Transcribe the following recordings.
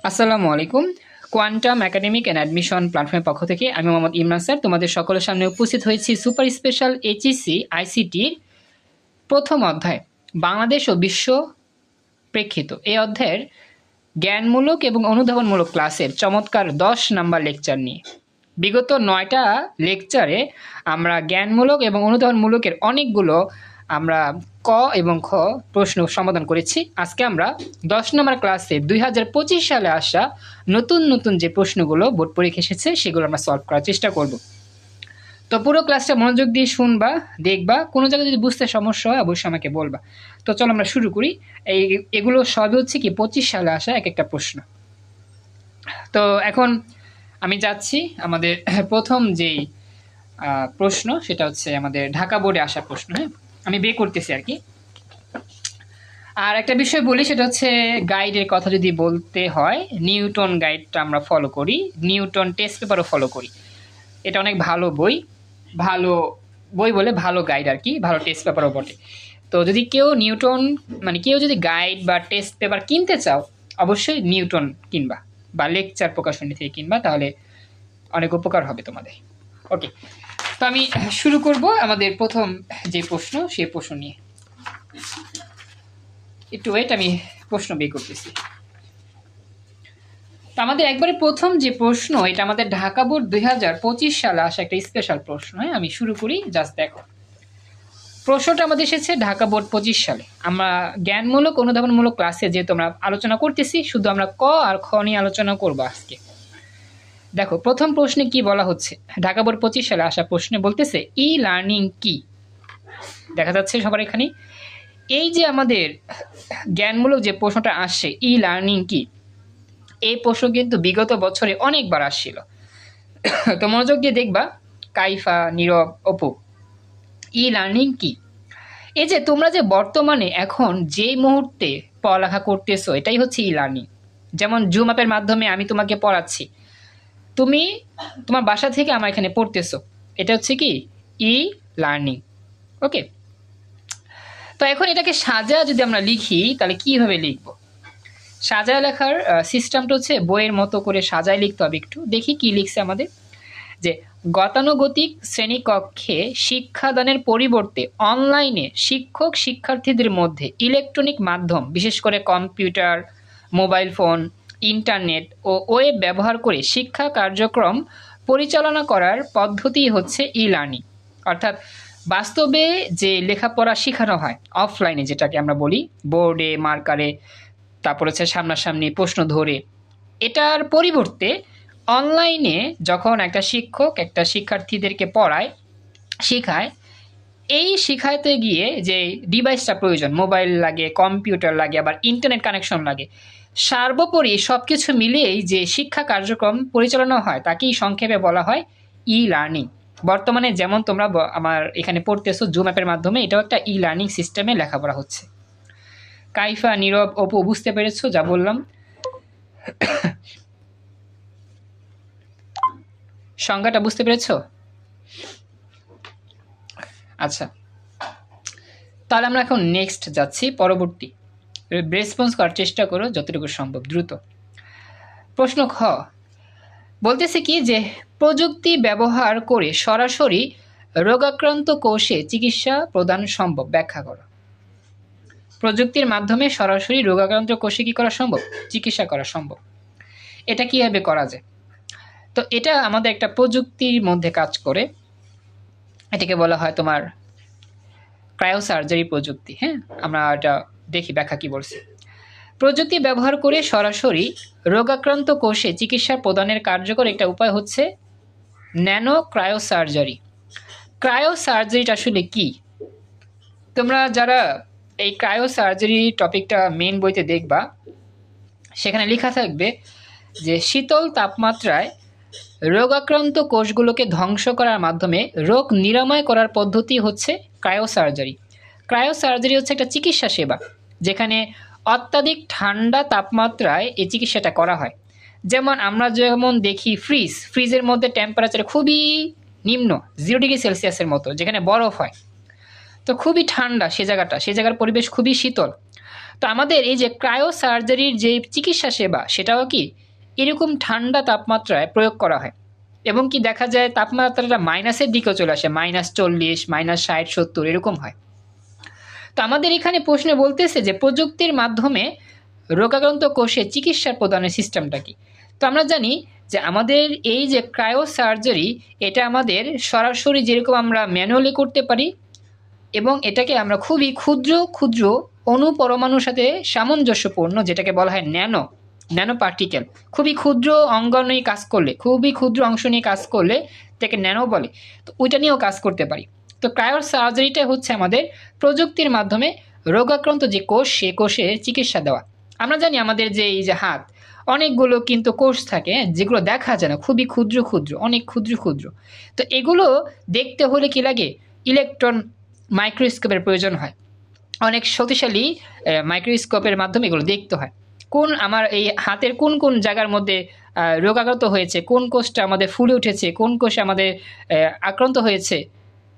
আসসালামু আলাইকুম। Quantum academic and admission প্ল্যাটফর্মের পক্ষ থেকে আমি মোহাম্মদ ইমরান স্যার তোমাদের সকলের সামনে উপস্থিত হয়েছি সুপার স্পেশাল এইচএসসি আইসিটির প্রথম অধ্যায় বাংলাদেশ ও বিশ্ব প্রেক্ষিত। এই অধ্যায়ের জ্ঞানমূলক এবং অনুধাবনমূলক ক্লাসের চমৎকার 10 নাম্বার লেকচার নিয়ে। বিগত 9টা লেকচারে আমরা জ্ঞানমূলক এবং অনুধাবনমূলকের অনেকগুলো আমরা ক এবং খ প্রশ্ন সমাধান করেছি। আজকে আমরা 10 নম্বর ক্লাসে 2025 সালে আসা নতুন নতুন যে প্রশ্নগুলো বোর্ড পরীক্ষা এসেছে সেগুলো আমরা সলভ করার চেষ্টা করব। তো পুরো ক্লাসটা মনোযোগ দিয়ে শুনবা, দেখবা, কোনো জায়গায় যদি বুঝতে সমস্যা হয় অবশ্যই আমাকে বলবা। তো চলো আমরা শুরু করি। এগুলো সবই হচ্ছে কি 25 সালে আসা এক একটা প্রশ্ন। তো এখন আমি যাচ্ছি আমাদের প্রথম যেই প্রশ্ন, সেটা হচ্ছে আমাদের ঢাকা বোর্ডে আসা প্রশ্ন। হ্যাঁ, আমি বের করতেছি আর কি। আর একটা বিষয় বলি, সেটা হচ্ছে গাইডের কথা যদি বলতে হয়, নিউটন গাইডটা আমরা ফলো করি, নিউটন টেস্ট পেপারও ফলো করি। এটা অনেক ভালো বই, ভালো বই বলে ভালো গাইড আর কি, ভালো টেস্ট পেপারও বটে। তো যদি কেউ নিউটন কেউ যদি গাইড বা টেস্ট পেপার কিনতে চাও অবশ্যই নিউটন কিনবা বা লেকচার প্রকাশনী থেকে কিনবা, তাহলে অনেক উপকার হবে তোমাদের। ওকে, তো আমি শুরু করব আমাদের প্রথম যে প্রশ্ন সেই প্রশ্ন নিয়ে। একটু ওয়েট, আমি প্রশ্ন বের করতেছি। তো আমাদের একবারে প্রথম যে প্রশ্ন, এটা আমাদের ঢাকা বোর্ড 2025 সালে আসা একটা স্পেশাল প্রশ্ন। হ্যাঁ, আমি শুরু করি, জাস্ট দেখো। প্রশ্নটা আমাদের এসেছে ঢাকা বোর্ড 25 সালে। আমরা জ্ঞানমূলক অনুধাবনমূলক ক্লাসে যেহেতু আমরা আলোচনা করতেছি, শুধু আমরা ক আর খ নিয়ে আলোচনা করবো আজকে। দেখো প্রথম প্রশ্নে কি বলা হচ্ছে, ঢাকা বোর্ড 25 সালে আসা প্রশ্নে বলতেছে ই লার্নিং কি। দেখা যাচ্ছে সবার এখানে। এই যে আমাদের জ্ঞানমূলক যে প্রশ্নটা আসছে ই লার্নিং কি, এই প্রশ্ন কিন্তু বিগত বছরে অনেকবার আসছিল। তো মনোযোগ দিয়ে দেখবা, কাইফা, নীরব, অপু, ই লার্নিং কি। এই যে তোমরা যে বর্তমানে এখন যেই মুহূর্তে পড়ালেখা করতেছো, এটাই হচ্ছে ই লার্নিং। যেমন জুম অ্যাপের মাধ্যমে আমি তোমাকে পড়াচ্ছি, তুমি তোমার বাসা থেকে আমার এখানে পড়তেছো, এটা হচ্ছে কি ই লার্নিং। ওকে, তো এখন এটাকে সাজা যদি আমরা লিখি তাহলে কিভাবে লিখবো? সাজায় লেখার সিস্টেমটা হচ্ছে বইয়ের মতো করে সাজায় লিখতে হবে। একটু দেখি কি লিখছে আমাদের, যে গতানুগতিক শ্রেণীকক্ষে শিক্ষাদানের পরিবর্তে অনলাইনে শিক্ষক শিক্ষার্থীদের মধ্যে ইলেকট্রনিক মাধ্যম, বিশেষ করে কম্পিউটার, মোবাইল ফোন, ইন্টারনেট ও ওয়েব ব্যবহার করে শিক্ষা কার্যক্রম পরিচালনা করার পদ্ধতি হচ্ছে ই লার্নিং। অর্থাৎ বাস্তবে যে লেখাপড়া শেখানো হয় অফলাইনে, যেটাকে আমরা বলি বোর্ডে মার্কারে, তারপর হচ্ছে সামনাসামনি প্রশ্ন ধরে, এটার পরিবর্তে অনলাইনে যখন একটা শিক্ষক একটা শিক্ষার্থীদেরকে পড়ায়, শেখায়, এই শেখাতে গিয়ে যে ডিভাইসটা প্রয়োজন, মোবাইল লাগে, কম্পিউটার লাগে, আবার ইন্টারনেট কানেকশন লাগে, সর্বোপরি সব কিছু মিলিয়েই যে শিক্ষা কার্যক্রম পরিচালনা হয় তাকেই সংক্ষেপে বলা হয় ই লার্নিং। বর্তমানে যেমন তোমরা আমার এখানে পড়তেছো জুম অ্যাপের মাধ্যমে, এটাও একটা ই লার্নিং সিস্টেমে লেখাপড়া হচ্ছে। কাইফা, নীরব, অপু বুঝতে পেরেছো যা বললাম? সংজ্ঞাটা বুঝতে পেরেছো? আচ্ছা, তাহলে আমরা এখন নেক্সট যাচ্ছি, পরবর্তী। রেসপন্স করার চেষ্টা করো যতটুকু সম্ভব দ্রুত। প্রশ্ন খ বলতেছে কি, যে প্রযুক্তি ব্যবহার করে সরাসরি রোগাক্রান্ত কোষে চিকিৎসা প্রদান সম্ভব, ব্যাখ্যা করো। প্রযুক্তির মাধ্যমে সরাসরি রোগাক্রান্ত কোষে কি করা সম্ভব? চিকিৎসা করা সম্ভব। এটা কিভাবে করা যায়? তো এটা আমাদের একটা প্রযুক্তির মধ্যে কাজ করে, এটাকে বলা হয় তোমার ক্রায়োসার্জারি প্রযুক্তি। হ্যাঁ, আমরা এটা দেখি ব্যাখ্যা কি বলছে। প্রযুক্তি ব্যবহার করে সরাসরি রোগাক্রান্ত কোষে চিকিৎসা প্রদানের কার্যকর একটা উপায় হচ্ছে ন্যানো ক্রায়োসার্জারি। ক্রায়োসার্জারিটা আসলে কি? তোমরা যারা এই ক্রায়োসার্জারি টপিকটা মেন বইতে দেখবা, সেখানে লেখা থাকবে যে শীতল তাপমাত্রায় রোগাক্রান্ত কোষগুলোকে ধ্বংস করার মাধ্যমে রোগ নিরাময় করার পদ্ধতি হচ্ছে ক্রায়োসার্জারি। ক্রায়োসার্জারি হচ্ছে একটা চিকিৎসা সেবা, যেখানে অত্যাধিক ঠান্ডা তাপমাত্রায় এই চিকিৎসাটা করা হয়। যেমন আমরা যেমন দেখি ফ্রিজের মধ্যে টেম্পারেচার খুবই নিম্ন, 0 ডিগ্রি সেলসিয়াসের মতো, যেখানে বরফ হয়, তো খুবই ঠান্ডা সে জায়গার পরিবেশ খুবই শীতল। তো তো আমাদের এই যে ক্রায়ো সার্জারির যে চিকিৎসা সেবা সেটাও কি এরকম ঠান্ডা তাপমাত্রায় প্রয়োগ করা হয়, এবং কি দেখা যায় তাপমাত্রাটা মাইনাসের দিকেও চলে আসে, -40, -60-70 এরকম হয়। তো আমাদের এখানে প্রশ্নে বলতেছে যে প্রযুক্তির মাধ্যমে রোগাক্রান্ত কোষে চিকিৎসা প্রদানের সিস্টেমটা কি। তো আমরা জানি যে আমাদের এই যে ক্রায়ো সার্জারি এটা আমাদের সরাসরি যেরকম আমরা ম্যানুয়ালি করতে পারি, এবং এটাকে আমরা খুবই ক্ষুদ্র ক্ষুদ্র অণু পরমাণুর সাথে সামঞ্জস্যপূর্ণ, যেটাকে বলা হয় ন্যানো পার্টিকেল, খুবই ক্ষুদ্র অঙ্গ নিয়ে কাজ করলে, খুবই ক্ষুদ্র অংশ নিয়ে কাজ করলে এটাকে ন্যানো বলে। তো ওইটা নিয়েও কাজ করতে পারি। তো ক্রায়ো সার্জারিটা হচ্ছে আমাদের প্রযুক্তির মাধ্যমে রোগাক্রান্ত যে কোষ, সে কোষের চিকিৎসা দেওয়া। আমরা জানি আমাদের যে এই যে হাত, অনেকগুলো কিন্তু কোষ থাকে যেগুলো দেখা যায় না, খুবই ক্ষুদ্র ক্ষুদ্র, অনেক ক্ষুদ্র ক্ষুদ্র। তো এগুলো দেখতে হলে কি লাগে, ইলেকট্রন মাইক্রোস্কোপের প্রয়োজন হয়, অনেক শক্তিশালী মাইক্রোস্কোপের মাধ্যমে এগুলো দেখতে হয়। কোন আমার এই হাতের কোন কোন জায়গার মধ্যে রোগাক্রান্ত হয়েছে, কোন কোষটা আমাদের ফুলে উঠেছে, কোন কোষে আমাদের আক্রান্ত হয়েছে,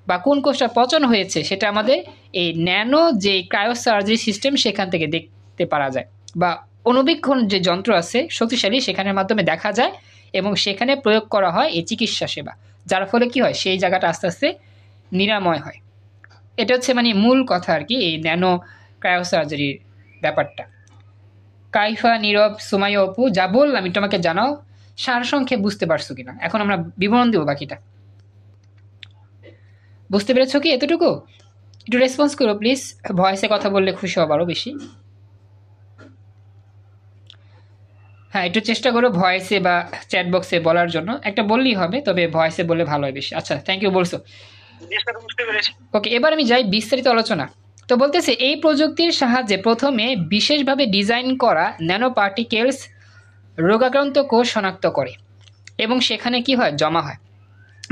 বা কোন কোষটা পচন হয়েছে, সেটা আমাদের এই ন্যানো যে ক্রায়োসার্জারি সিস্টেম সেখান থেকে দেখতে পারা যায়, বা অণুবীক্ষণ যে যন্ত্র আছে শক্তিশালী, সেখানের মাধ্যমে দেখা যায় এবং সেখানে প্রয়োগ করা হয় এই চিকিৎসা সেবা, যার ফলে কি হয় সেই জায়গাটা আস্তে আস্তে নিরাময় হয়। এটা হচ্ছে মানে মূল কথা আর কি, এই ন্যানো ক্রায়োসার্জারির ব্যাপারটা। কাইফা, নীরব, সুমাইয়া, অপু, যা বললাম একটু আমাকে জানাও সারসংক্ষেপ বুঝতে পারছো কিনা। এখন আমরা বিবরণ দেবো বাকিটা। বুঝতে পেরেছো কি এতটুকু? একটু রেসপন্স করো প্লিজ, ভয়েসে কথা বললে খুশি হব আরও বেশি। হ্যাঁ, একটু চেষ্টা করো ভয়েসে বা চ্যাট বক্সে বলার জন্য, একটা বললেই হবে, তবে ভয়েসে বললে ভালো হয় বেশি। আচ্ছা, থ্যাংক ইউ বলছো। ওকে, এবার আমি যাই বিস্তারিত আলোচনা। তো বলতেছে এই প্রযুক্তির সাহায্যে প্রথমে বিশেষভাবে ডিজাইন করা ন্যানো পার্টিকেলস রোগাক্রান্ত কোষ শনাক্ত করে এবং সেখানে কি হয়, জমা হয়।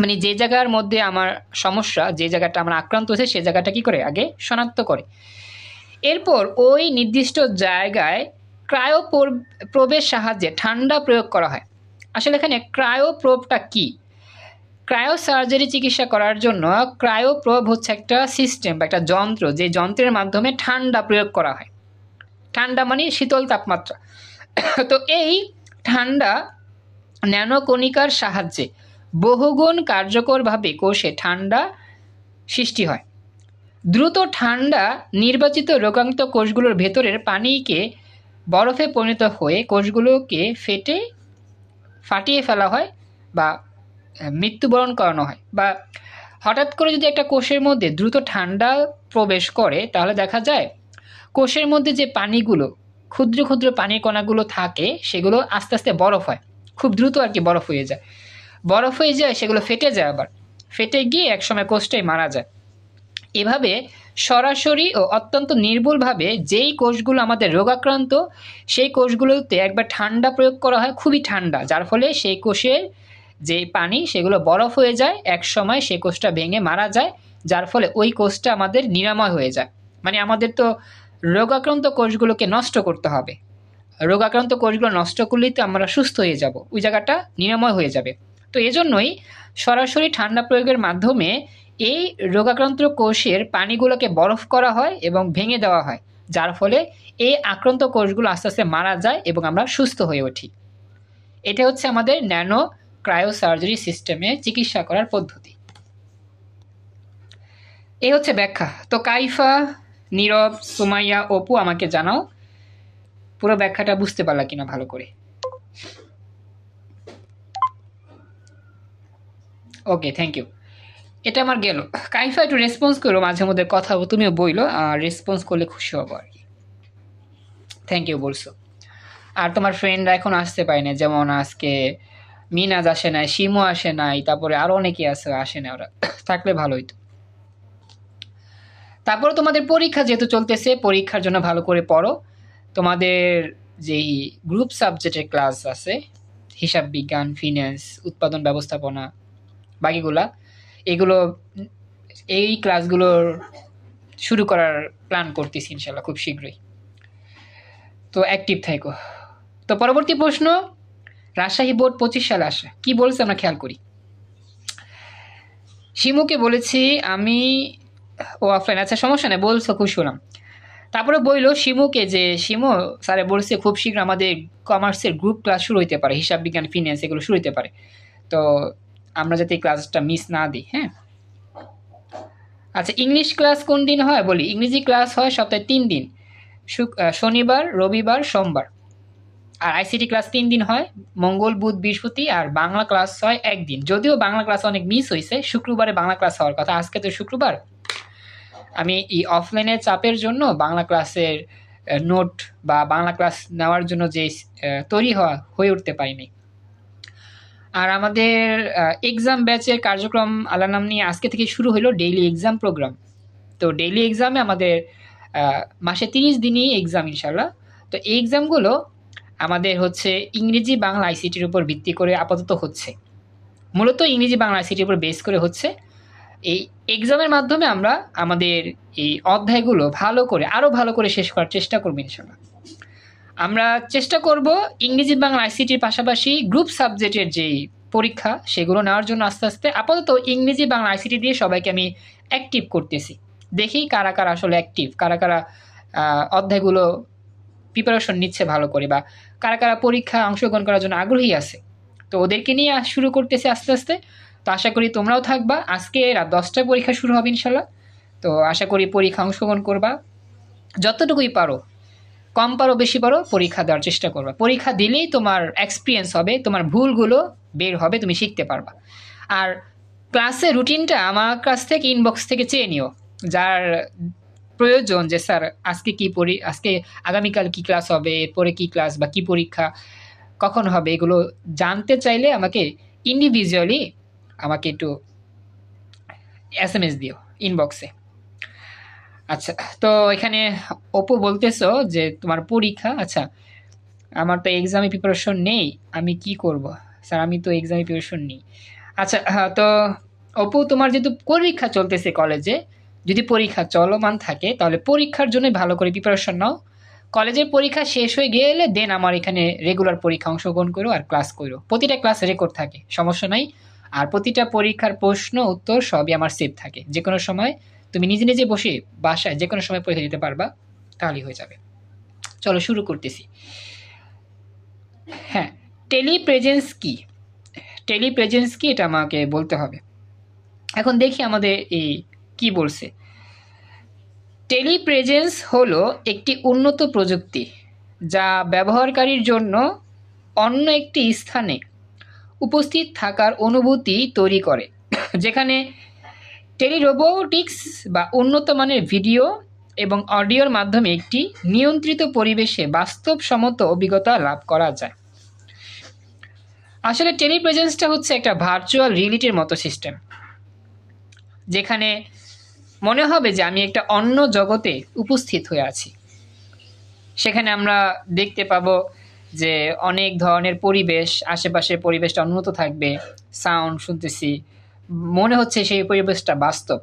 মানে যে জায়গার মধ্যে আমার সমস্যা, যে জায়গাটা আমার আক্রান্ত হয়েছে, সে জায়গাটা কি করে আগে শনাক্ত করে। এরপর ওই নির্দিষ্ট জায়গায় ক্রায়ো প্রোবের সাহায্যে ঠান্ডা প্রয়োগ করা হয়। আসলে এখানে ক্রায়ো প্রোবটা কি? ক্রায়ো সার্জারি চিকিৎসা করার জন্য ক্রায়ো প্রোব হচ্ছে একটা সিস্টেম বা একটা যন্ত্র, যে যন্ত্রের মাধ্যমে ঠান্ডা প্রয়োগ করা হয়। ঠান্ডা মানে শীতল তাপমাত্রা। তো এই ঠান্ডা ন্যানোকণিকার সাহায্যে বহুগুণ কার্যকরভাবে কোষে ঠান্ডা সৃষ্টি হয়। দ্রুত ঠান্ডা নির্বাচিত রোগাক্রান্ত কোষগুলোর ভেতরের পানিকে বরফে পরিণত হয়ে কোষগুলোকে ফাটিয়ে ফেলা হয় বা মৃত্যুবরণ করানো হয়। বা হঠাৎ করে যদি একটা কোষের মধ্যে দ্রুত ঠান্ডা প্রবেশ করে, তাহলে দেখা যায় কোষের মধ্যে যে পানিগুলো, ক্ষুদ্র ক্ষুদ্র পানির কণাগুলো থাকে, সেগুলো আস্তে আস্তে বরফ হয়, খুব দ্রুত আর কি বরফ হয়ে যায়। বরফ হয়ে যায়, সেগুলো ফেটে যায়, আবার ফেটে গিয়ে একসময় কোষটাই মারা যায়। এভাবে সরাসরি ও অত্যন্ত নির্ভুলভাবে যেই কোষগুলো আমাদের রোগাক্রান্ত, সেই কোষগুলোতে একবার ঠান্ডা প্রয়োগ করা হয়, খুবই ঠান্ডা, যার ফলে সেই কোষের যে পানি সেগুলো বরফ হয়ে যায়, এক সময় সেই কোষটা ভেঙে মারা যায়, যার ফলে ওই কোষটা আমাদের নিরাময় হয়ে যায়। মানে আমাদের তো রোগাক্রান্ত কোষগুলোকে নষ্ট করতে হবে, রোগাক্রান্ত কোষগুলো নষ্ট করলেই তো আমরা সুস্থ হয়ে যাব, ওই জায়গাটা নিরাময় হয়ে যাবে। তো এজন্যই সরাসরি ঠান্ডা প্রয়োগের মাধ্যমে এই রোগাক্রান্ত কোষের পানিগুলোকে বরফ করা হয় এবং ভেঙে দেওয়া হয়, যার ফলে এই আক্রান্ত কোষগুলো আস্তে আস্তে মারা যায় এবং আমরা সুস্থ হয়ে উঠি। এটা হচ্ছে আমাদের ন্যানো ক্রায়োসার্জারি সিস্টেমে চিকিৎসা করার পদ্ধতি। এই হচ্ছে ব্যাখ্যা। তো কাইফা, নীরব, সুমাইয়া, অপু, আমাকে জানাও পুরো ব্যাখ্যাটা বুঝতে পারলা কিনা ভালো করে। ওকে, থ্যাংক ইউ। এটা আমার গেল। কাইফা, একটু রেসপন্স করো, মাঝে মধ্যে কথা তুমিও বইলো, আর রেসপন্স করলে খুশি হবো আর কি। থ্যাংক ইউ বলছো। আর তোমার ফ্রেন্ডরা এখন আসতে পারে না, যেমন আজকে মিনাজ আসে নাই, শিমু আসে নাই, তারপরে আরও অনেকে আসে না, ওরা থাকলে ভালো হইতো। তারপরে তোমাদের পরীক্ষা যেহেতু চলতেছে, পরীক্ষার জন্য ভালো করে পড়ো। তোমাদের যেই গ্রুপ সাবজেক্টের ক্লাস আছে, হিসাব বিজ্ঞান, ফিন্যান্স, উৎপাদন ব্যবস্থাপনা, বাকিগুলা, এগুলো এই ক্লাসগুলোর শুরু করার প্ল্যান করতেছি ইনশাল্লাহ খুব শীঘ্রই। তো অ্যাক্টিভ থাকো। তো পরবর্তী প্রশ্ন, রাজশাহী বোর্ড 25 সালে আসে, কি বলছে আমরা খেয়াল করি। শিমুকে বলেছি আমি, ও অফলাইন, আচ্ছা সমস্যা নেই, বলছো, খুশি হলাম। তারপরে বললো শিমুকে যে শিমু স্যারে বলছে খুব শীঘ্র আমাদের কমার্সের গ্রুপ ক্লাস শুরু হইতে পারে, হিসাব বিজ্ঞান ফিন্যান্স এগুলো শুরু হইতে পারে, তো আমরা যাতে এই ক্লাসটা মিস না দিই। হ্যাঁ, আচ্ছা ইংলিশ ক্লাস কোন দিন হয় বলি। ইংরেজি ক্লাস হয় সপ্তাহে 3 দিন, শনিবার, রবিবার, সোমবার। আর আইসিটি ক্লাস 3 দিন হয়, মঙ্গল, বুধ, বৃহস্পতি। আর বাংলা ক্লাস হয় একদিন, যদিও বাংলা ক্লাস অনেক মিস হয়েছে, শুক্রবারে বাংলা ক্লাস হওয়ার কথা, আজকে তো শুক্রবার, আমি এই অফলাইনের চাপের জন্য বাংলা ক্লাসের নোট বা বাংলা ক্লাস নেওয়ার জন্য যে তৈরি হয়ে উঠতে পারিনি। আর আমাদের এক্সাম ব্যাচের কার্যক্রম আল্লাহ নাম নিয়ে আজকে থেকে শুরু হলো ডেইলি এক্সাম প্রোগ্রাম। তো ডেইলি এক্সামে আমাদের মাসে 30 দিনই এক্সাম ইনশাল্লাহ। তো এই এক্সামগুলো আমাদের হচ্ছে ইংরেজি বাংলা আইসিটির উপর ভিত্তি করে আপাতত হচ্ছে, মূলত ইংরেজি বাংলা আইসিটির উপর বেস করে হচ্ছে। এই এক্সামের মাধ্যমে আমরা আমাদের এই অধ্যায়গুলো আরও ভালো করে শেষ করার চেষ্টা করবো ইনশাল্লাহ। আমরা চেষ্টা করব ইংরেজি বাংলা আইসিটির পাশাপাশি গ্রুপ সাবজেক্টের যেই পরীক্ষা সেগুলো নেওয়ার জন্য আস্তে আস্তে। আপাতত ইংরেজি বাংলা আইসিটি দিয়ে সবাইকে আমি অ্যাক্টিভ করতেছি, দেখি কারা কারা আসলে অ্যাক্টিভ, কারা কারা অধ্যায়গুলো প্রিপারেশন নিচ্ছে ভালো করে, বা কারা কারা পরীক্ষা অংশগ্রহণ করার জন্য আগ্রহী আছে। তো ওদেরকে নিয়ে শুরু করতেছি আস্তে আস্তে। তো আশা করি তোমরাও থাকবা। আজকে রাত 10টায় পরীক্ষা শুরু হবে ইনশাল্লাহ। তো আশা করি পরীক্ষা অংশগ্রহণ করবা, যতটুকুই পারো, কম পারো বেশি পারো পরীক্ষা দেওয়ার চেষ্টা করবা। পরীক্ষা দিলেই তোমার এক্সপিরিয়েন্স হবে, তোমার ভুলগুলো বের হবে, তুমি শিখতে পারবা। আর ক্লাসের রুটিনটা আমার কাছ থেকে ইনবক্স থেকে চেয়ে নিও, যার প্রয়োজন যে স্যার আজকে কি আজকে আগামীকাল কি ক্লাস হবে, এরপরে কি ক্লাস বা কি পরীক্ষা কখন হবে, এগুলো জানতে চাইলে আমাকে ইন্ডিভিজুয়ালি আমাকে একটু SMS দিও ইনবক্সে। আচ্ছা, তো এখানে অপু বলতেছো যে তোমার পরীক্ষা, আচ্ছা আমার তো এক্সামে প্রিপারেশন নেই, আমি কি করব স্যার, আমি তো এক্সামে প্রিপারেশন নেই। আচ্ছা হ্যাঁ, তো অপু তোমার যেহেতু পরীক্ষা চলতেছে কলেজে, যদি পরীক্ষা চলমান থাকে তাহলে পরীক্ষার জন্য ভালো করে প্রিপারেশন নাও। কলেজের পরীক্ষা শেষ হয়ে গেলে দেন আমার এখানে রেগুলার পরীক্ষা অংশগ্রহণ করো আর ক্লাস করো, প্রতিটা ক্লাস রেকর্ড থাকে, সমস্যা নাই। আর প্রতিটা পরীক্ষার প্রশ্ন উত্তর সবই আমার সেভ থাকে, যে কোনো সময় তুমি নিজে নিজে বসে বাসায় যে কোনো সময় পরীক্ষা দিতে পারবা, তাহলেই হয়ে যাবে। চলো শুরু করতেছি। হ্যাঁ, টেলিপ্রেজেন্স কি, টেলিপ্রেজেন্স কি এটা আমাকে বলতে হবে। এখন দেখি আমাদের এই কি বলছে। টেলিপ্রেজেন্স হলো একটি উন্নত প্রযুক্তি যা ব্যবহারকারীর জন্য অন্য একটি স্থানে উপস্থিত থাকার অনুভূতি তৈরি করে, যেখানে টেলিরোবোটিক্স বা উন্নত মানের ভিডিও এবং অডিওর মাধ্যমে একটি নিয়ন্ত্রিত পরিবেশে বাস্তবসম্মত অভিজ্ঞতা লাভ করা যায়। আসলে টেলিপ্রেজেন্সটা হচ্ছে একটা ভার্চুয়াল রিয়েলিটির মতো সিস্টেম, যেখানে মনে হবে যে আমি একটা অন্য জগতে উপস্থিত হয়ে আছি। সেখানে আমরা দেখতে পাবো যে অনেক ধরনের পরিবেশ, আশেপাশের পরিবেশটা উন্নত থাকবে, সাউন্ড শুনতেছি, মনে হচ্ছে সেই পরিবেশটা বাস্তব।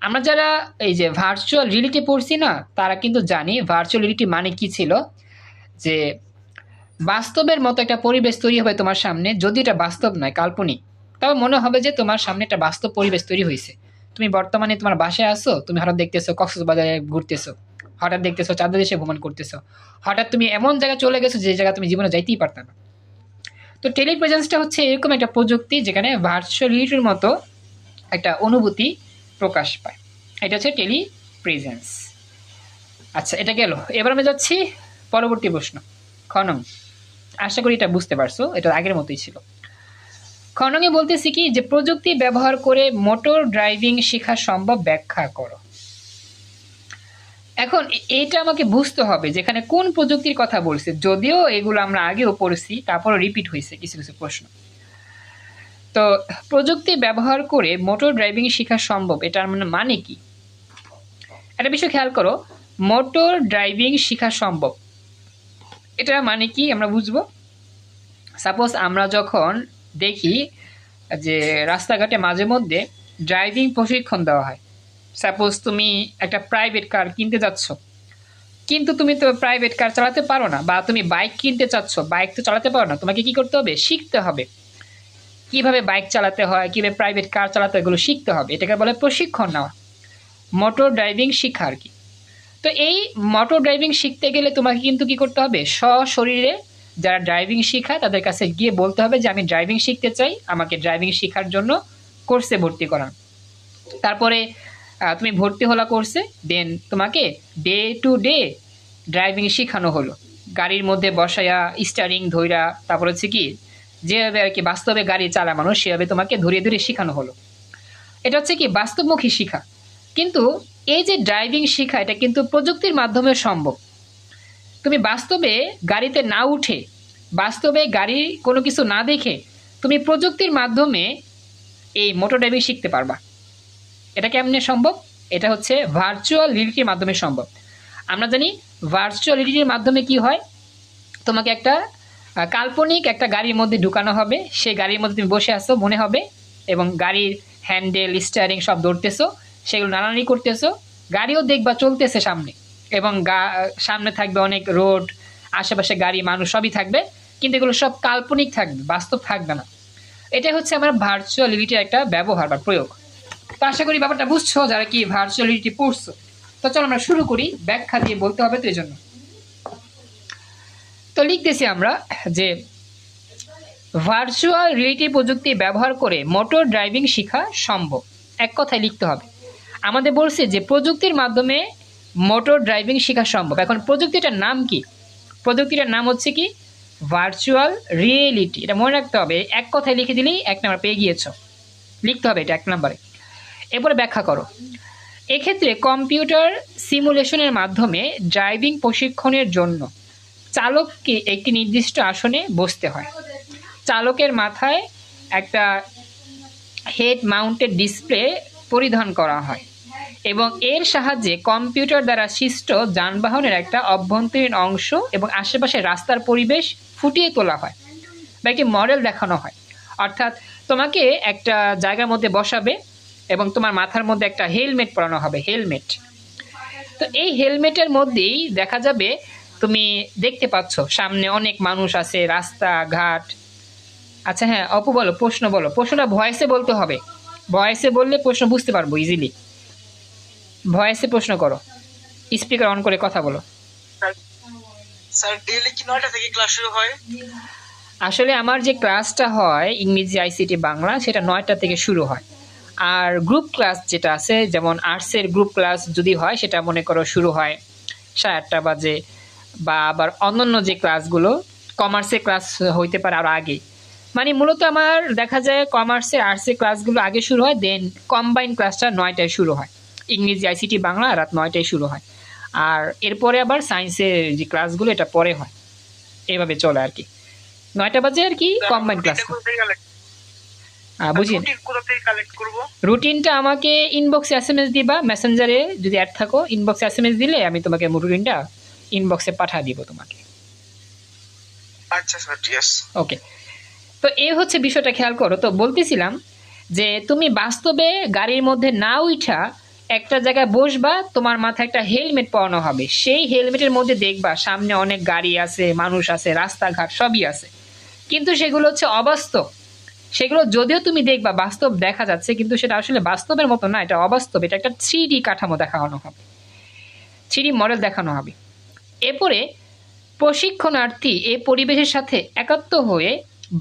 আমরা যারা এই যে ভার্চুয়াল রিয়েলিটি পড়ছি না, তারা কিন্তু জানি ভার্চুয়াল রিয়েলিটি মানে কি ছিল, যে বাস্তবের মতো একটা পরিবেশ তৈরি হবে তোমার সামনে, যদি এটা বাস্তব নয় কাল্পনিক, তবে মনে হবে যে তোমার সামনে একটা বাস্তব পরিবেশ তৈরি হয়েছে। তুমি বর্তমানে তোমার বাসায় আসো, তুমি হঠাৎ দেখতেছো কক্সবাজারে ঘুরতেছো, হঠাৎ দেখতেছো চাঁদের দেশে ভ্রমণ করতেছো, হঠাৎ তুমি এমন জায়গায় চলে গেছো যে জায়গা তুমি জীবনে যাইতেই পারত না। তো টেলিপ্রেজেন্সটা হচ্ছে এরকম একটা প্রযুক্তি যেখানে ভার্চুয়াল রিয়েলিটির মতো একটা অনুভূতি প্রকাশ পায়, এটা হচ্ছে টেলিপ্রেজেন্স। আচ্ছা, এটা গেল। এবার আমি যাচ্ছি পরবর্তী প্রশ্ন, খনন। আশা করি এটা বুঝতে পারছো, এটা আগের মতোই ছিল। খননে বলতেছি কি, যে প্রযুক্তি ব্যবহার করে মোটর ড্রাইভিং শেখা সম্ভব, ব্যাখ্যা করো। এখন এইটা আমাকে বুঝতে হবে যেখানে কোন প্রযুক্তির কথা বলছে, যদিও এগুলো আমরা আগেও পড়েছি, তারপরও রিপিট হয়েছে কিছু কিছু প্রশ্ন। তো প্রযুক্তি ব্যবহার করে মোটর ড্রাইভিং শেখা সম্ভব, এটার মানে কি? একটা বিষয় খেয়াল করো, মোটর ড্রাইভিং শেখা সম্ভব এটা মানে কি আমরা বুঝবো। সাপোজ আমরা যখন দেখি যে রাস্তাঘাটে মাঝে মধ্যে ড্রাইভিং প্রশিক্ষণ দেওয়া হয়, সাপোজ তুমি একটা প্রাইভেট কার কিনতে যাচ্ছ, কিন্তু তুমি তো প্রাইভেট কার চালাতে পারো না, বা তুমি বাইক কিনতে চাচ্ছ, বাইক তো চালাতে পারো না, তোমাকে কি করতে হবে? শিখতে হবে কিভাবে বাইক চালাতে হয়, কিভাবে প্রাইভেট কার চালাতে হয়, এগুলো শিখতে হবে। এটাকে বলে প্রশিক্ষণ নেওয়া, মোটর ড্রাইভিং শেখা আর কি। তো এই মোটর ড্রাইভিং শিখতে গেলে তোমাকে কিন্তু কি করতে হবে, সশরীরে যারা ড্রাইভিং শেখায় তাদের কাছে গিয়ে বলতে হবে যে আমি ড্রাইভিং শিখতে চাই, আমাকে ড্রাইভিং শেখার জন্য কোর্সে ভর্তি করান। তারপরে তুমি ভর্তি হলা কোর্সে, দেন তোমাকে ডে টু ডে ড্রাইভিং শেখানো হলো, গাড়ির মধ্যে বসায়া স্টারিং ধইরা, তারপর হচ্ছে কি যেভাবে আর কি বাস্তবে গাড়ি চালায় মানুষ সেভাবে তোমাকে ধরিয়ে ধরিয়ে শেখানো হলো। এটা হচ্ছে কি বাস্তবমুখী শিক্ষা। কিন্তু এই যে ড্রাইভিং শেখা এটা কিন্তু প্রযুক্তির মাধ্যমে সম্ভব। তুমি বাস্তবে গাড়িতে না উঠে, বাস্তবে গাড়ির কোনো কিছু না দেখে তুমি প্রযুক্তির মাধ্যমে এই মোটর ড্রাইভিং শিখতে পারবা। এটা কেমনে সম্ভব? এটা হচ্ছে ভার্চুয়াল রিয়েলিটির মাধ্যমে সম্ভব। আমরা জানি ভার্চুয়াল রিয়েলিটির মাধ্যমে কি হয়, তোমাকে একটা কাল্পনিক একটা গাড়ির মধ্যে ঢুকানো হবে, সেই গাড়ির মধ্যে তুমি বসে আসো মনে হবে, এবং গাড়ির হ্যান্ডেল স্টিয়ারিং সব ধরতেছো, সেগুলো নাড়ানাড়ি করতেছো, গাড়িও দেখবা চলতেছে সামনে, এবং সামনে থাকবে অনেক রোড, আশেপাশে গাড়ি মানুষ সবই থাকবে, কিন্তু এগুলো সব কাল্পনিক থাকবে, বাস্তব থাকবে না। এটা হচ্ছে আমার ভার্চুয়াল রিয়েলিটির একটা ব্যবহার বা প্রয়োগ। তো আশা করি ব্যাপারটা বুঝছো যারা কি ভার্চুয়াল রিয়েলিটি পড়ছো। তো চলো আমরা শুরু করি, ব্যাখ্যা দিয়ে বলতে হবে তো এই জন্য। তো লিখতেছি আমরা যে ভার্চুয়াল রিয়েলিটি প্রযুক্তি ব্যবহার করে মোটর ড্রাইভিং শেখা সম্ভব। এক কথায় লিখতে হবে, আমাদের বলছে যে প্রযুক্তির মাধ্যমে মোটর ড্রাইভিং শেখা সম্ভব। এখন প্রযুক্তিটার নাম কি? প্রযুক্তিটার নাম হচ্ছে কি ভার্চুয়াল রিয়েলিটি। এটা মনে রাখতে হবে, এক কথায় লিখে দিলেই 1 নাম্বার পেয়ে গিয়েছ। লিখতে হবে এটা 1 নাম্বারে। এরপরে ব্যাখ্যা করো। এক্ষেত্রে কম্পিউটার সিমুলেশনের মাধ্যমে ড্রাইভিং প্রশিক্ষণের জন্য চালককে একটি নির্দিষ্ট আসনে বসতে হয়। চালকের মাথায় একটা হেড মাউন্টেড ডিসপ্লে পরিধান করা হয় এবং এর সাহায্যে কম্পিউটার দ্বারা সৃষ্ট যানবাহনের একটা অভ্যন্তরীণ অংশ এবং আশেপাশের রাস্তার পরিবেশ ফুটিয়ে তোলা হয় বা একটি মডেল দেখানো হয়। অর্থাৎ তোমাকে একটা জায়গার মধ্যে বসাবে এবং তোমার মাথার মধ্যে একটা হেলমেট পরানো হবে, হেলমেট। তো এই হেলমেটের মধ্যেই দেখা যাবে তুমি দেখতে পাচ্ছ সামনে অনেক মানুষ আছে, রাস্তাঘাট। আচ্ছা হ্যাঁ অপু বলো, প্রশ্ন বলো। প্রশ্নটা ভয়েসে বলতে হবে, ভয়েসে বললে প্রশ্ন বুঝতে পারবো ইজিলি। ভয়েসে প্রশ্ন করো, স্পিকার অন করে কথা বলো। স্যার ডেইলি কি 9টা থেকে ক্লাস শুরু হয়? আসলে আমার যে ক্লাসটা হয় ইংরেজি আইসিটি বাংলা, সেটা 9টা থেকে শুরু হয়। আর গ্রুপ ক্লাস যেটা আছে, যেমন আর্টসের গ্রুপ ক্লাস যদি হয় সেটা মনে করো শুরু হয় 8:30 বাজে, বা আবার অন্যান্য যে ক্লাসগুলো কমার্সের ক্লাস হইতে পারে আরও আগে। মানে মূলত আমার দেখা যায় কমার্সের আর্টসের ক্লাসগুলো আগে শুরু হয়, দেন কম্বাইন ক্লাসটা 9টায় শুরু হয়। ইংরেজি আইসিটি বাংলা রাত 9টায় শুরু হয়, আর এরপরে আবার সায়েন্সের যে ক্লাসগুলো এটা পরে হয়। এভাবে চলে আর কি, 9টা বাজে আর কি কম্বাইন ক্লাস। বুঝি রুটিনটা আমাকে ইনবক্সে SMS দিবা, মেসেঞ্জারে যদি অ্যাড থাকো ইনবক্সে SMS দিলে আমি তোমাকে রুটিনটা ইনবক্সে পাঠিয়ে দিব তোমাকে। আচ্ছা স্যার ঠিক আছে। ওকে, তো এই হচ্ছে বিষয়টা, খেয়াল করো। তো বলতেছিলাম যে তুমি বাস্তবে গাড়ির মধ্যে না উঠা একটা জায়গায় বসবা, তোমার মাথায় একটা হেলমেট পরানো হবে, সেই হেলমেটের মধ্যে দেখবা সামনে অনেক গাড়ি আছে, মানুষ আছে, রাস্তাঘাট সবই আছে, কিন্তু সেগুলো হচ্ছে অবাস্তব। সেগুলো যদিও তুমি দেখবা বাস্তব দেখা যাচ্ছে, কিন্তু সেটা আসলে বাস্তবের মতো না, এটা অবাস্তব। এটা একটা 3D কাঠামো দেখানো হবে, 3D মডেল দেখানো হবে। এরপরে প্রশিক্ষণার্থী এই পরিবেশের সাথে একাত্ম হয়ে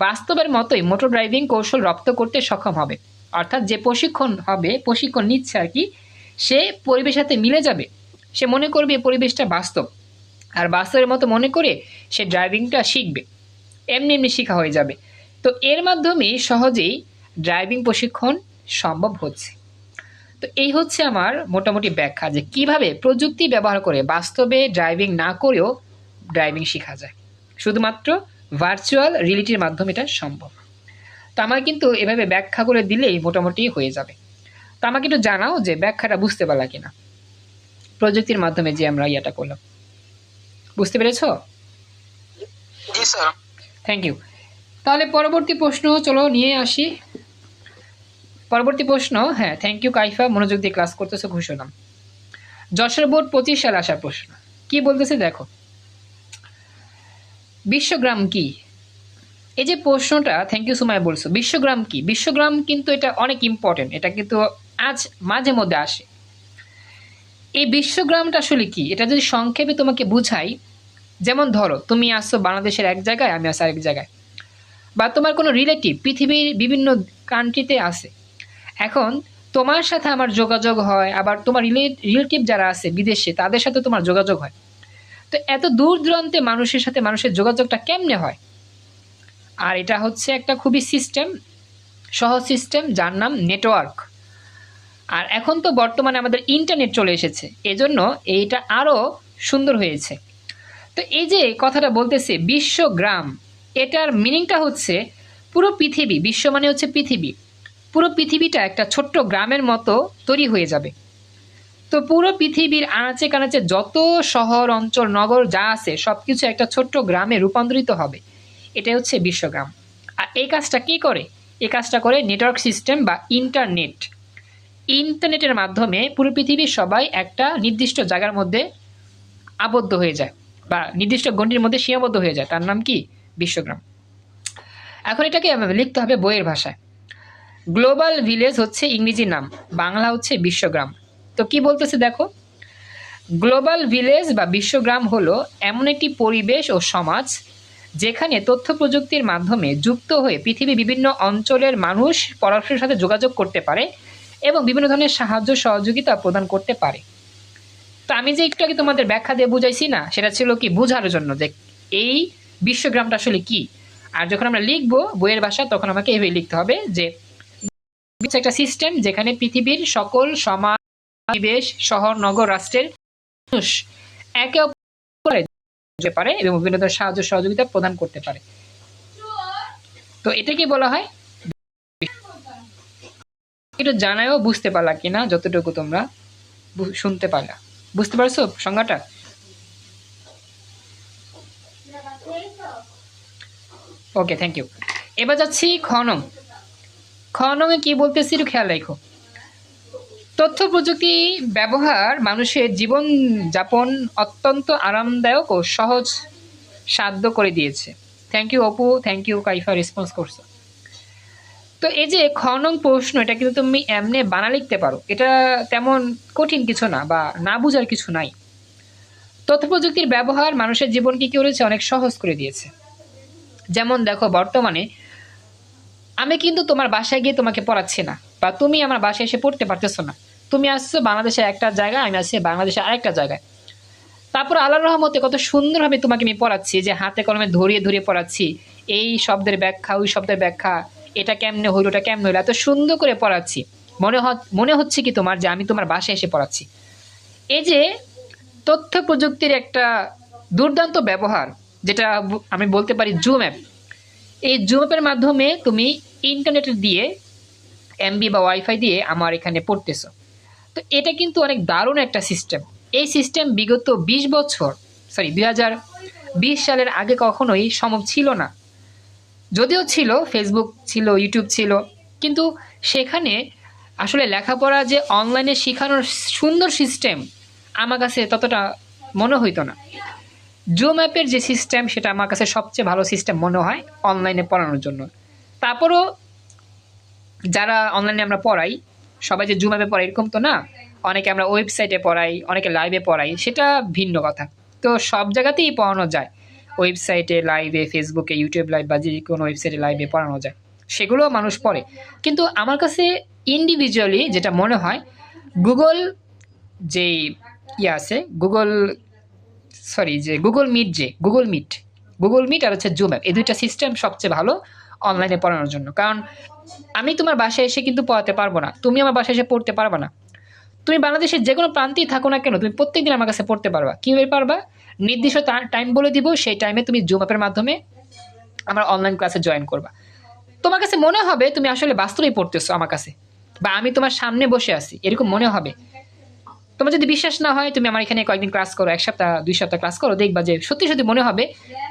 বাস্তবের মতোই মোটর ড্রাইভিং কৌশল রপ্ত করতে সক্ষম হবে। অর্থাৎ যে প্রশিক্ষণ হবে, প্রশিক্ষণ নিচ্ছে আর কি, সে পরিবেশের সাথে মিলে যাবে, সে মনে করবে এই পরিবেশটা বাস্তব, আর বাস্তবের মতো মনে করে সে ড্রাইভিংটা শিখবে, এমনি এমনি শেখা হয়ে যাবে। তো এর মাধ্যমে সহজেই ড্রাইভিং প্রশিক্ষণ সম্ভব হচ্ছে। তো এই হচ্ছে আমার মোটামুটি ব্যাখ্যা যে কিভাবে প্রযুক্তি ব্যবহার করে বাস্তবে ড্রাইভিং না করেও ড্রাইভিং শেখা যায়, শুধুমাত্র ভার্চুয়াল রিয়েলিটির মাধ্যমে এটা সম্ভব। তো আমার কিন্তু এভাবে ব্যাখ্যা করে দিলেই মোটামুটি হয়ে যাবে। তো আমাকে একটু জানাও যে ব্যাখ্যাটা বুঝতে পারলা কিনা, প্রযুক্তির মাধ্যমে যে আমরা ইয়াটা করলাম, বুঝতে পেরেছো? জি স্যার। Thank you. তাহলে পরবর্তী প্রশ্ন চলো নিয়ে আসি। পরবর্তী প্রশ্ন, হ্যাঁ থ্যাংক ইউ কাইফা, মনোযোগ দিয়ে ক্লাস করতেছো, খুশি হলাম। যশোর বোর্ড 25 সালে আসার প্রশ্ন কি বলতেছে দেখো। বিশ্বগ্রাম কি? এই যে প্রশ্নটা, থ্যাংক ইউ সুমাইয়া বলছো বিশ্বগ্রাম কি। বিশ্বগ্রাম কিন্তু এটা অনেক ইম্পর্টেন্ট, এটা কিন্তু আজ মাঝে মধ্যে আসে। এই বিশ্বগ্রামটা আসলে কি, এটা যদি সংক্ষেপে তোমাকে বুঝাই, যেমন ধরো তুমি আসছো বাংলাদেশের এক জায়গায়, আমি আসছি আরেক জায়গায়, বা তোমার কোনো রিলেটিভ পৃথিবীর বিভিন্ন কান্ট্রিতে আছে। এখন তোমার সাথে আমার যোগাযোগ হয়, আবার তোমার রিলেটিভ যারা আছে বিদেশে তাদের সাথে তোমার যোগাযোগ হয়। তো এত দূর দূরান্তে মানুষের সাথে মানুষের যোগাযোগটা কেমনে হয়? আর এটা হচ্ছে একটা খুবই সহজ সিস্টেম, যার নাম নেটওয়ার্ক। আর এখন তো বর্তমানে আমাদের ইন্টারনেট চলে এসেছে, এজন্য এইটা আরও সুন্দর হয়েছে। তো এই যে কথাটা বলতেছে বিশ্বগ্রাম, এটার মিনিংটা হচ্ছে পুরো পৃথিবী, বিশ্ব মানে হচ্ছে পৃথিবী, পুরো পৃথিবীটা একটা ছোট্ট গ্রামের মতো তৈরি হয়ে যাবে। তো পুরো পৃথিবীর আনাচে কানাচে যত শহর অঞ্চল নগর যা আছে সব কিছু একটা ছোট্ট গ্রামে রূপান্তরিত হবে। এটাই হচ্ছে বিশ্বগ্রাম। আর এই কাজটা কি করে? এই কাজটা করে নেটওয়ার্ক সিস্টেম বা ইন্টারনেটের মাধ্যমে পুরো পৃথিবীর সবাই একটা নির্দিষ্ট জায়গার মধ্যে আবদ্ধ হয়ে যায়, বা নির্দিষ্ট গণ্ডির মধ্যে সীমাবদ্ধ হয়ে যায়, তার নাম কি? বিশ্বগ্রাম। এখন এটাকে লিখতে হবে বইয়ের ভাষায়। গ্লোবাল ভিলেজ হচ্ছে ইংরেজি নাম, বাংলা হচ্ছে বিশ্বগ্রাম। তো কি বলতেছে দেখো, গ্লোবাল ভিলেজ বা বিশ্বগ্রাম হলো এমন একটি পরিবেশ ও সমাজ যেখানে তথ্য প্রযুক্তির মাধ্যমে যুক্ত হয়ে পৃথিবীর বিভিন্ন অঞ্চলের মানুষ পরস্পরের সাথে যোগাযোগ করতে পারে এবং বিভিন্ন ধরনের সাহায্য সহযোগিতা প্রদান করতে পারে। তো আমি যে একটু আগে তোমাদের ব্যাখ্যা দিয়ে বুঝাইছি না, সেটা ছিল কি বোঝার জন্য যে এই বিশ্বগ্রামটা আসলে কি। আর যখন আমরা লিখবো বইয়ের ভাষা, তখন আমাকে এভাবে লিখতে হবে যে একটা সিস্টেম যেখানে পৃথিবীর সকল সমাজ, পরিবেশ, শহর, নগর, রাষ্ট্রের মানুষ একে অপরকে পারে এবং বিভিন্ন ধরনের সাহায্য সহযোগিতা প্রদান করতে পারে। তো এটাকে বলা হয়। একটু জানায়ও বুঝতে পারলা কিনা, যতটুকু তোমরা শুনতে পারলা, বুঝতে পারছো সংজ্ঞাটা? ওকে, থ্যাংক ইউ। এবার যাচ্ছি খনং এ কি বলতেছি একটু খেয়াল রাখো। তথ্য প্রযুক্তি ব্যবহার মানুষের জীবন যাপন অত্যন্ত আরামদায়ক ও সহজ সাধ্য করে দিয়েছে। Thank you Apu, thank you Kaifa, response করছো। তো এই যে খনং প্রশ্ন, এটা কিন্তু তুমি এমনি বানা লিখতে পারো, এটা তেমন কঠিন কিছু না বা না বুঝার কিছু নাই। তথ্য প্রযুক্তির ব্যবহার মানুষের জীবনকে কি করেছে? অনেক সহজ করে দিয়েছে। যেমন দেখো, বর্তমানে আমি কিন্তু তোমার বাসায় গিয়ে তোমাকে পড়াচ্ছি না, বা তুমি আমার বাসায় এসে পড়তে পারতেছো না। তুমি আসছো বাংলাদেশের একটা জায়গায়, আমি আসছি বাংলাদেশের আরেকটা জায়গায়। তারপর আল্লাহর রহমতে কত সুন্দরভাবে তোমাকে আমি পড়াচ্ছি, যে হাতে কলমে ধরিয়ে ধরিয়ে পড়াচ্ছি, এই শব্দের ব্যাখ্যা, ওই শব্দের ব্যাখ্যা, এটা কেমনে হইলো, ওটা কেমনে হইলো, এত সুন্দর করে পড়াচ্ছি। মনে হচ্ছে কি তোমার যে আমি তোমার বাসায় এসে পড়াচ্ছি? এই যে তথ্য প্রযুক্তির একটা দুর্দান্ত ব্যবহার, যেটা আমি বলতে পারি জুম অ্যাপ। এই জুম অ্যাপের মাধ্যমে তুমি ইন্টারনেট দিয়ে, এমবি বা ওয়াইফাই দিয়ে আমার এখানে পড়তেছো। তো এটা কিন্তু অনেক দারুণ একটা সিস্টেম। এই সিস্টেম বিগত 2020 সালের আগে কখনোই সম্ভব ছিল না। যদিও ছিল ফেসবুক ছিল, ইউটিউব ছিল, কিন্তু সেখানে আসলে লেখাপড়া যে অনলাইনে শেখানোর সুন্দর সিস্টেম আমার কাছে ততটা মনে হইতো না। জুম অ্যাপের যে সিস্টেম, সেটা আমার কাছে সবচেয়ে ভালো সিস্টেম মনে হয় অনলাইনে পড়ানোর জন্য। তারপরও যারা অনলাইনে আমরা পড়াই, সবাই যে জুম অ্যাপে পড়াই এরকম তো না। অনেকে আমরা ওয়েবসাইটে পড়াই, অনেকে লাইভে পড়াই, সেটা ভিন্ন কথা। তো সব জায়গাতেই পড়ানো যায়, ওয়েবসাইটে লাইভে, ফেসবুকে, ইউটিউব লাইভ বা যে কোনো ওয়েবসাইটে লাইভে পড়ানো যায়, সেগুলো মানুষ পড়ে। কিন্তু আমার কাছে ইন্ডিভিজুয়ালি যেটা মনে হয়, গুগল যে আছে, গুগল মিট আর হচ্ছে জুম অ্যাপ, এই দুইটা সিস্টেম সবচেয়ে ভালো অনলাইনে পড়ানোর জন্য। কারণ আমি তোমার বাসায় এসে কিন্তু পড়াতে পারবো না, তুমি আমার বাসায় এসে পড়তে পারবে না। তুমি বাংলাদেশের যে কোনো প্রান্তেই থাকো না কেন, তুমি প্রত্যেকদিন আমার কাছে পড়তে পারবা। কীভাবে পারবা? নির্দিষ্ট টাইম বলে দিব, সেই টাইমে তুমি জুম অ্যাপের মাধ্যমে আমার অনলাইন ক্লাসে জয়েন করবা। তোমার কাছে মনে হবে তুমি আসলে বাস্তবেই পড়তেছো আমার কাছে, বা আমি তোমার সামনে বসে আছি, এরকম মনে হবে। তোমার যদি বিশ্বাস না হয়, তুমি আমার এখানে কয়েকদিন ক্লাস করো, 1 সপ্তাহ 2 সপ্তাহ ক্লাস করো, দেখবা যে সত্যি সত্যি মনে হবে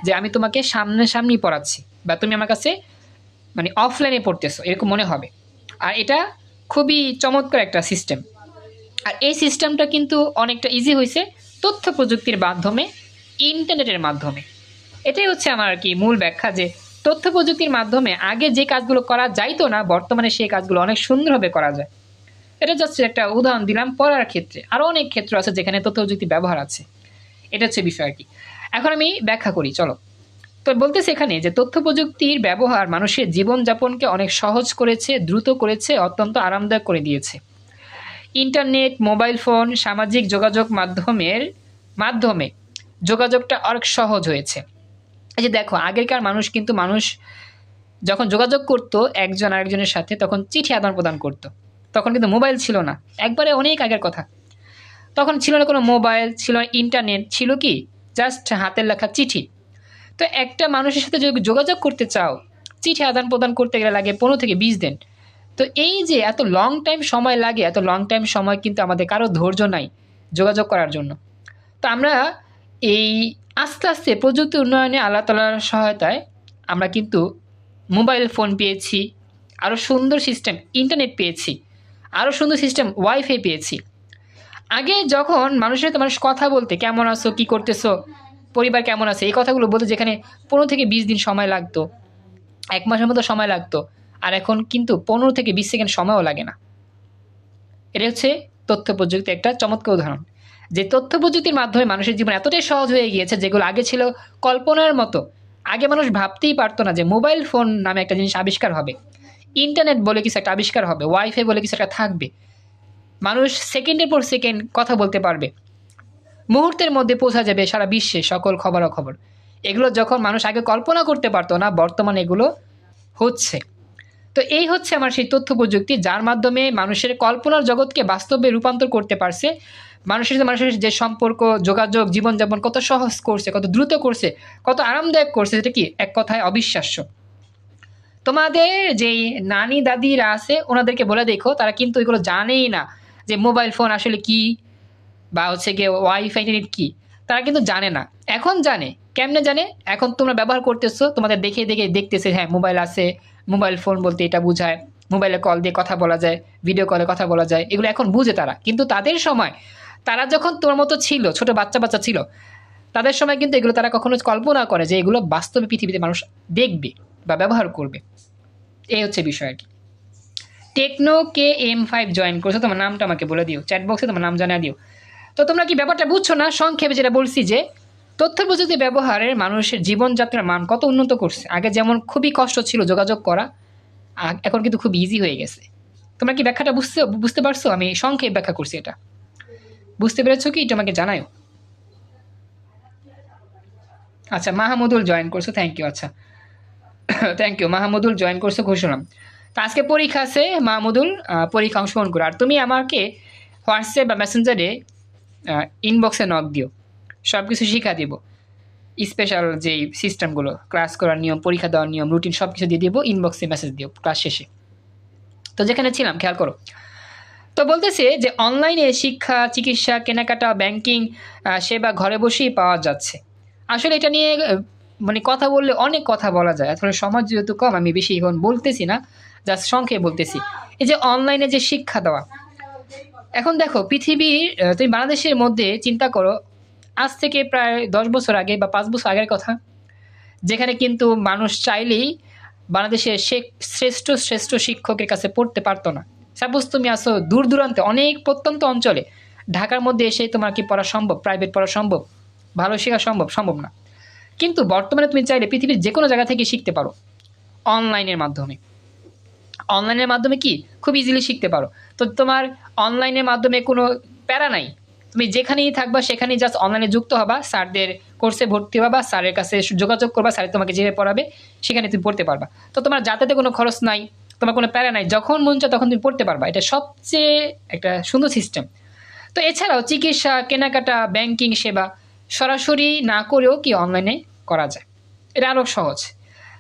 যে আমি তোমাকে সামনাসামনি পড়াচ্ছি, বা তুমি আমার কাছে মানে অফলাইনে পড়তেছো, এরকম মনে হবে। আর এটা খুবই চমৎকার একটা সিস্টেম। আর এই সিস্টেমটা কিন্তু অনেকটা ইজি হয়েছে তথ্য প্রযুক্তির মাধ্যমে, ইন্টারনেটের মাধ্যমে। এটাই হচ্ছে আমার আর কি মূল ব্যাখ্যা, যে তথ্য প্রযুক্তির মাধ্যমে আগে যে কাজগুলো করা যাইতো না, বর্তমানে সেই কাজগুলো অনেক সুন্দরভাবে করা যায়। এটা জাস্ট একটা উদাহরণ দিলাম পড়ার ক্ষেত্রে। আরও অনেক ক্ষেত্র আছে যেখানে তথ্য প্রযুক্তি ব্যবহার আছে। এটা হচ্ছে বিষয় আর কি। এখন আমি ব্যাখ্যা করি, চলো। তো বলতেছে এখানে যে তথ্য প্রযুক্তির ব্যবহার মানুষের জীবনযাপনকে অনেক সহজ করেছে, দ্রুত করেছে, অত্যন্ত আরামদায়ক করে দিয়েছে। ইন্টারনেট, মোবাইল ফোন, সামাজিক যোগাযোগ মাধ্যমে যোগাযোগটা অনেক সহজ হয়েছে। এই যে দেখো, আগেকার মানুষ যখন যোগাযোগ করত একজন আরেকজনের সাথে, তখন চিঠি আদান প্রদান করত। তখন কিন্তু মোবাইল ছিল না, একবারে অনেক আগের কথা। তখন ছিল না কোনো মোবাইল, ছিল না ইন্টারনেট, ছিল কি জাস্ট হাতের লেখা চিঠি। তো একটা মানুষের সাথে যদি যোগাযোগ করতে চাও, চিঠি আদান প্রদান করতে গেলে লাগে 15 থেকে 20 দিন। তো এই যে এত লং টাইম সময় লাগে, এত লং টাইম সময় কিন্তু আমাদের কারো ধৈর্য নাই যোগাযোগ করার জন্য। তো আমরা এই আস্তে আস্তে প্রযুক্তি উন্নয়নে আল্লাহ তাআলার সহায়তায় আমরা কিন্তু মোবাইল ফোন পেয়েছি, আরও সুন্দর সিস্টেম ইন্টারনেট পেয়েছি, আরও সুন্দর সিস্টেম ওয়াইফাই পেয়েছি। আগে যখন মানুষের সাথে মানুষ কথা বলতে, কেমন আছো, কী করতেছো, পরিবার কেমন আছে, এই কথাগুলো বলতে যেখানে 15 থেকে 20 দিন সময় লাগতো, 1 মাসের মতো সময় লাগতো, আর এখন কিন্তু 15 থেকে 20 সেকেন্ড সময়ও লাগে না। এটা হচ্ছে তথ্য প্রযুক্তির একটা চমৎকার উদাহরণ, যে তথ্য প্রযুক্তির মাধ্যমে মানুষের জীবন এতটাই সহজ হয়ে গিয়েছে, যেগুলো আগে ছিল কল্পনার মতো। আগে মানুষ ভাবতেই পারতো না যে মোবাইল ফোন নামে একটা জিনিস আবিষ্কার হবে, ইন্টারনেট বলে কিছু একটা আবিষ্কার হবে, ওয়াইফাই বলে কিছু একটা থাকবে, মানুষ সেকেন্ডের পর সেকেন্ড কথা বলতে পারবে, মুহূর্তের মধ্যে পৌঁছা যাবে সারা বিশ্বে সকল খবরাখবর। এগুলো যখন মানুষ আগে কল্পনা করতে পারতো না, বর্তমানে এগুলো হচ্ছে। তো এই হচ্ছে আমার সেই তথ্য প্রযুক্তি, যার মাধ্যমে মানুষের কল্পনার জগৎকে বাস্তবে রূপান্তর করতে পারছে। মানুষের যে সম্পর্ক, যোগাযোগ, জীবনযাপন কত সহজ করছে, কত দ্রুত করছে, কত আরামদায়ক করছে, সেটা কি এক কথায় অবিশ্বাস্য। তোমাদের যেই নানি দাদিরা আছে ওনাদেরকে বলে দেখো, তারা কিন্তু এগুলো জানেই না যে মোবাইল ফোন আসলে কি, বা হচ্ছে গিয়ে ওয়াইফাই ইন্টারনেট কি, তারা কিন্তু জানে না। এখন জানে। কেমনে জানে? এখন তোমরা ব্যবহার করতেছো, তোমাদের দেখে দেখে দেখতেছে, হ্যাঁ মোবাইল আছে, মোবাইল ফোন বলতে এটা বোঝায়, মোবাইলে কল দিয়ে কথা বলা যায়, ভিডিও কলে কথা বলা যায়, এগুলো এখন বুঝে তারা। কিন্তু তাদের সময়, তারা যখন তোমার মতো ছিল, ছোট বাচ্চা ছিল, তাদের সময় কিন্তু এগুলো তারা কখনো কল্পনা করে যে এগুলো বাস্তবে পৃথিবীতে মানুষ দেখবে বা ব্যবহার করবে। এই হচ্ছে বিষয় আর কি। টেকনো KM5 জয়েন করছো, তোমার নামটা আমাকে বলে দিও, চ্যাট বক্সে তোমার নাম জানিয়ে দিও। তো তোমরা কি ব্যাপারটা বুঝছো না? সংক্ষেপে যেটা বলছি, যে তথ্য প্রযুক্তি ব্যবহারের মানুষের জীবনযাত্রার মান কত উন্নত করছে। আগে যেমন খুবই কষ্ট ছিল যোগাযোগ করা, এখন কিন্তু খুব ইজি হয়ে গেছে। তোমরা কি ব্যাখ্যাটা বুঝতে পারছো? আমি সংক্ষেপ ব্যাখ্যা করছি, এটা বুঝতে পেরেছো কি? এটা আমাকে জানাও। আচ্ছা, মাহমুদুল জয়েন করছো, থ্যাংক ইউ। আচ্ছা থ্যাংক ইউ, মাহমুদুল জয়েন করছো, খুশি হলাম। তো আজকে পরীক্ষা আছে মাহমুদুল, পরীক্ষা অংশগ্রহণ করো। আর তুমি আমাকে হোয়াটসঅ্যাপ বা মেসেঞ্জারে ইনবক্সে নক দিও, সব কিছু শিখা দিব। স্পেশাল যেই সিস্টেমগুলো, ক্লাস করার নিয়ম, পরীক্ষা দেওয়ার নিয়ম, রুটিন সব কিছু দিয়ে দিব, ইনবক্সে মেসেজ দিও ক্লাস শেষে। তো যেখানে ছিলাম খেয়াল করো। তো বলতেছে যে অনলাইনে শিক্ষা, চিকিৎসা, কেনাকাটা, ব্যাংকিং সেবা ঘরে বসেই পাওয়া যাচ্ছে। আসলে এটা নিয়ে মানে কথা বললে অনেক কথা বলা যায়, আসলে সমাজ যেহেতু কম, আমি বেশি এখন বলতেছি না, জাস্ট সংক্ষেপে বলতেছি। এই যে অনলাইনে যে শিক্ষা দেওয়া, এখন দেখো পৃথিবীর, তুমি বাংলাদেশের মধ্যে চিন্তা করো, আজ থেকে প্রায় 10 বছর আগে বা 5 বছর আগের কথা, যেখানে কিন্তু মানুষ চাইলেই বাংলাদেশের শ্রেষ্ঠ শিক্ষকের কাছে পড়তে পারতো না। সাপোজ তুমি আসো দূর দূরান্তে অনেক প্রত্যন্ত অঞ্চলে, ঢাকার মধ্যে এসে তোমার কি পড়া সম্ভব? প্রাইভেট পড়া সম্ভব? ভালো শেখা সম্ভব না। কিন্তু বর্তমানে তুমি চাইলে পৃথিবীর যে কোনো জায়গা থেকে শিখতে পারো অনলাইনের মাধ্যমে। অনলাইনের মাধ্যমে কি খুব ইজিলি শিখতে পারো। তো তোমার অনলাইনের মাধ্যমে কোনো প্যারা নাই, তুমি যেখানেই থাকবা সেখানেই জাস্ট অনলাইনে যুক্ত হবা, স্যারদের কোর্সে ভর্তি হবা, স্যারের কাছে যোগাযোগ করবা, স্যার তোমাকে যেভাবে পড়াবে সেখানে তুমি পড়তে পারবা। তো তোমার যাতায়াতে কোনো খরচ নাই, তোমার কোনো প্যারা নাই, যখন মন চায় তখন তুমি পড়তে পারবা। এটা সবচেয়ে একটা সুন্দর সিস্টেম। তো এছাড়াও চিকিৎসা, কেনাকাটা, ব্যাংকিং সেবা সরাসরি না করেও কি অনলাইনে করা যায়, এটা আরও সহজ।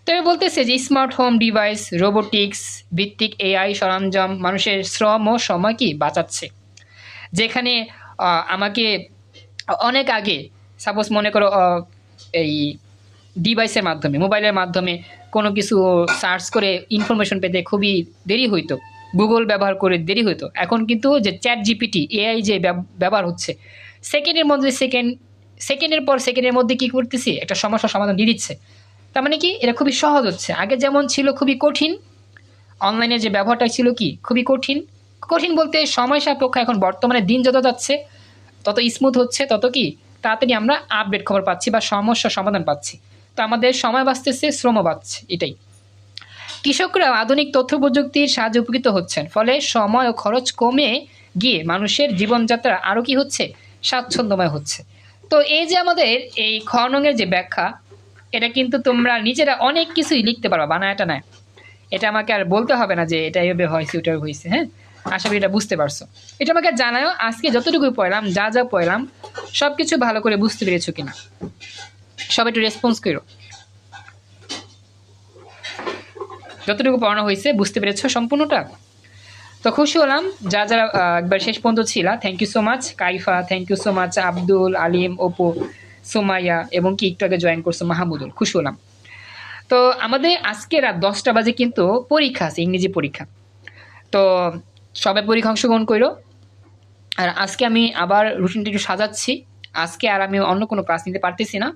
তবে বলতেছে যে স্মার্ট হোম ডিভাইস, রোবোটিক্স ভিত্তিক AI সরঞ্জাম মানুষের শ্রম ও সময় কি বাঁচাচ্ছে। যেখানে আমাকে অনেক আগে, সাপোজ মনে করো এই ডিভাইসের মাধ্যমে, মোবাইলের মাধ্যমে কোনো কিছু সার্চ করে ইনফরমেশন পেতে খুবই দেরি হইতো, গুগল ব্যবহার করে দেরি হইতো। এখন কিন্তু যে চ্যাট জিপিটি, AI যে ব্যবহার হচ্ছে, সেকেন্ডের পর সেকেন্ডের মধ্যে কী করতেছি, একটা সমস্যার সমাধান দিয়ে দিচ্ছে। তার মানে কি এটা খুবই সহজ হচ্ছে। আগে যেমন ছিল খুবই কঠিন, অনলাইনের যে ব্যবহারটা ছিল কি খুবই কঠিন, কঠিন বলতে সময় সাপেক্ষ। এখন বর্তমানে দিন যত যাচ্ছে তত স্মুথ হচ্ছে, তত কি তাড়াতাড়ি আমরা আপডেট খবর পাচ্ছি বা সমস্যার সমাধান পাচ্ছি। তো আমাদের সময় বাঁচতেছে, শ্রম বাঁচছে, এটাই। কৃষকরা আধুনিক তথ্য প্রযুক্তির সাহায্যে উপকৃত হচ্ছেন, ফলে সময় ও খরচ কমে গিয়ে মানুষের জীবনযাত্রা আরও কি হচ্ছে, স্বাচ্ছন্দ্যময় হচ্ছে। তো এই যে আমাদের এই খ নংয়ের যে ব্যাখ্যা, এটা কিন্তু তোমরা নিজেরা অনেক কিছুই লিখতে পারবা, বানায়টা নয়। এটা আমাকে আর বলতে হবে না যে এটা এভাবে হয়েছে ওটা হয়েছে। হ্যাঁ, আশা করি এটা বুঝতে পারছো। এটা আমাকে জানাও আজকে যতটুকু পড়লাম, যা যা পড়লাম সব কিছু ভালো করে বুঝতে পেরেছো কিনা, সব একটু রেসপন্স করো। যতটুকু পড়ানো হয়েছে বুঝতে পেরেছো সম্পূর্ণটা? তো খুশি হলাম যা যারা একবার শেষ পর্যন্ত ছিলা। Thank you so much Kaifa, thank you so much Abdul Alim, Apu, Somaiya এবং কি একটু আগে জয়েন করছো মাহমুদুল। খুশি হলাম। তো আমাদের আজকে রাত 10টা বাজে কিন্তু পরীক্ষা আছে, ইংরেজি পরীক্ষা। তো সবাই পরীক্ষা অংশগ্রহণ করো। আর আজকে আমি আবার রুটিনটা একটু সাজাচ্ছি। আজকে আর আমি অন্য কোনো ক্লাস নিতে পারতেছি না।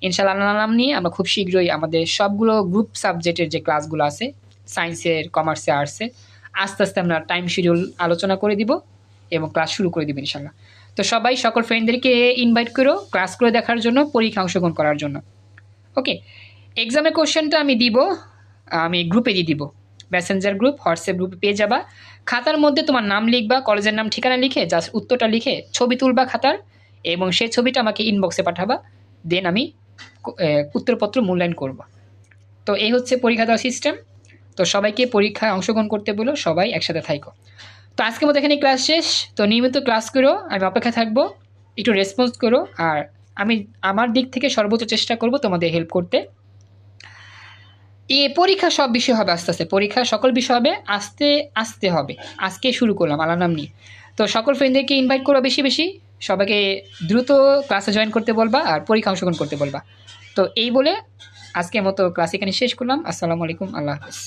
ইনশাআল্লাহ নাম নিয়ে আমরা খুব শীঘ্রই আমাদের সবগুলো গ্রুপ সাবজেক্টের যে ক্লাসগুলো আছে, সায়েন্সের, কমার্সে, আর্টসে, আস্তে আস্তে আমরা টাইম শিডিউল আলোচনা করে দিব এবং ক্লাস শুরু করে দিব ইনশাআল্লাহ। তো সবাই সকল ফ্রেন্ডদেরকে ইনভাইট করো ক্লাসগুলো দেখার জন্য, পরীক্ষা অংশগ্রহণ করার জন্য। ওকে, এক্সামের কোশ্চেনটা আমি দিব, আমি গ্রুপে দিয়ে দিব, মেসেঞ্জার গ্রুপ, হোয়াটসঅ্যাপ গ্রুপে পেয়ে যাবা। খাতার মধ্যে তোমার নাম লিখবা, কলেজের নাম, ঠিকানা লিখে জাস্ট উত্তরটা লিখে ছবি তুলবা খাতার, এবং সেই ছবিটা আমাকে ইনবক্সে পাঠাবা। দেন আমি উত্তরপত্র মূল্যায়ন করব। তো এই হচ্ছে পরীক্ষা দেওয়ার সিস্টেম। তো সবাইকে পরীক্ষায় অংশগ্রহণ করতে বলো, সবাই একসাথে থাকো। তো আজকের মতো এখানে ক্লাস শেষ। তো নিয়মিত ক্লাস করো, আমি অপেক্ষা থাকবো, একটু রেসপন্স করো। আর আমি আমার দিক থেকে সর্বোচ্চ চেষ্টা করব তোমাদের হেল্প করতে। পরীক্ষা সব বিষয় হবে আস্তে আস্তে, পরীক্ষা সকল বিষয় হবে আস্তে আস্তে হবে। আজকে শুরু করলাম আল্লাহ নাম নিয়ে। তো সকল ফ্রেন্ডদেরকে ইনভাইট করো বেশি বেশি, সবাইকে দ্রুত ক্লাসে জয়েন করতে বলবা আর পরীক্ষা অংশগ্রহণ করতে বলবা। তো এই বলে আজকের মতো ক্লাস এখানে শেষ করলাম। আসসালামু আলাইকুম, আল্লাহ হাফেজ।